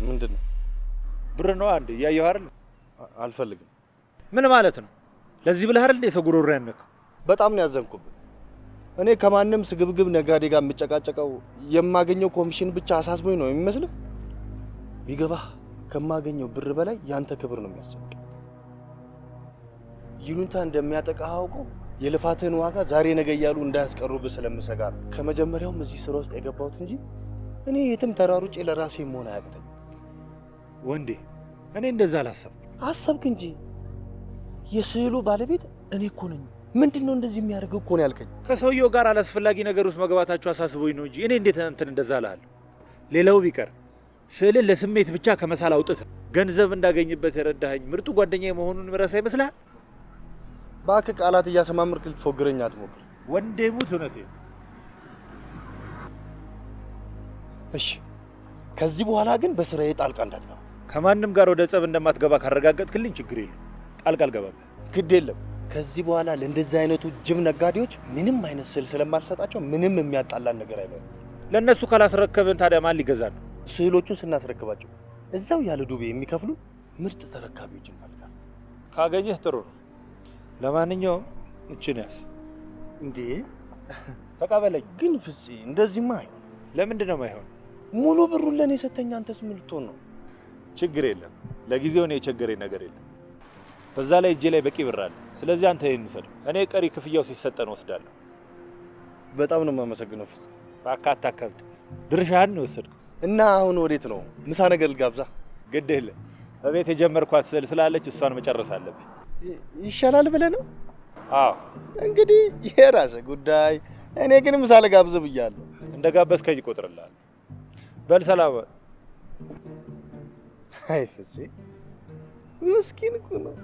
ምንድነው? ብር ነው አንድ ያየው አይደል? አልፈልግም። ምን ማለት ነው? ለዚህ ብለህ አይደል የሰው ጉሮሮ ያነከው? በጣም ነው ያዘንኩብህ። እኔ ከማንም ስግብግብ ነጋዴ ጋር የምጨቃጨቀው የማገኘው ኮሚሽን ብቻ አሳስቦኝ ነው የሚመስልህ? ቢገባህ ከማገኘው ብር በላይ ያንተ ክብር ነው የሚያስጨንቅ። ይሉንታ እንደሚያጠቃህ አውቀው የልፋትህን ዋጋ ዛሬ ነገ እያሉ እንዳያስቀሩብህ ስለምሰጋ ነው ከመጀመሪያውም እዚህ ስራ ውስጥ የገባሁት እንጂ እኔ የትም ተራሩጬ ለራሴ መሆን አያቅተኝ። ወንዴ እኔ እንደዛ አላሰብኩም። አሰብክ እንጂ የስዕሉ ባለቤት እኔ እኮ ነኝ። ምንድነው እንደዚህ የሚያደርገው እኮ ነው ያልከኝ? ከሰውየው ጋር አላስፈላጊ ነገር ውስጥ መግባታችሁ አሳስቦኝ ነው እንጂ እኔ እንዴት እንትን እንደዛ እልሃለሁ? ሌላው ቢቀር ስዕልን ለስሜት ብቻ ከመሳል አውጥተህ ገንዘብ እንዳገኝበት የረዳኸኝ ምርጡ ጓደኛዬ መሆኑን ምረሳ ይመስልሃል? እባክህ ቃላት እያሰማምርክ ልትፎግረኝ አትሞክር። ወንዴ ሙት እውነቴን። እሺ ከዚህ በኋላ ግን በስራዬ ጣልቃ እንዳትገባ። ከማንም ጋር ወደ ጸብ እንደማትገባ ካረጋገጥክልኝ ችግር የለም፣ ጣልቃ አልገባም። ግድ የለም። ከዚህ በኋላ ለእንደዚህ አይነቱ ጅብ ነጋዴዎች ምንም አይነት ስዕል ስለማልሰጣቸው ምንም የሚያጣላን ነገር አይኖርም። ለእነሱ ካላስረከብን ታዲያ ማን ሊገዛ ነው? ስዕሎቹን ስናስረክባቸው እዛው ያለ ዱቤ የሚከፍሉ ምርጥ ተረካቢዎች እንፈልጋለን። ካገኘህ ጥሩ ነው። ለማንኛውም እችን ያዝ። እንዴ ተቀበለኝ። ግን ፍፄ እንደዚህማ አይሆን። ለምንድን ነው የማይሆን? ሙሉ ብሩን ለኔ ሰተኛ አንተስ ምን ልትሆን ነው? ችግር የለም። ለጊዜው ነው የቸገረኝ ነገር የለም። በዛ ላይ እጄ ላይ በቂ ብር አለ። ስለዚህ አንተ ይሄን ውሰድ። እኔ ቀሪ ክፍያው ሲሰጠን ወስዳለሁ። በጣም ነው የማመሰግነው ፍፄ። ባካታ ከብድ ድርሻህን ነው ወሰድኩ። እና አሁን ወዴት ነው? ምሳ ነገር ልጋብዛ? ግድ የለም። በቤት የጀመርኳት ስዕል ስላለች እሷን መጨረስ አለብኝ። ይሻላል ብለህ ነው? አዎ እንግዲህ የራስህ ጉዳይ። እኔ ግን ምሳ ልጋብዝ ብያለሁ። እንደጋበዝከኝ እቆጥርልሃለሁ። በል ሰላም። አይ ፍፄ ምስኪን እኮ ነው።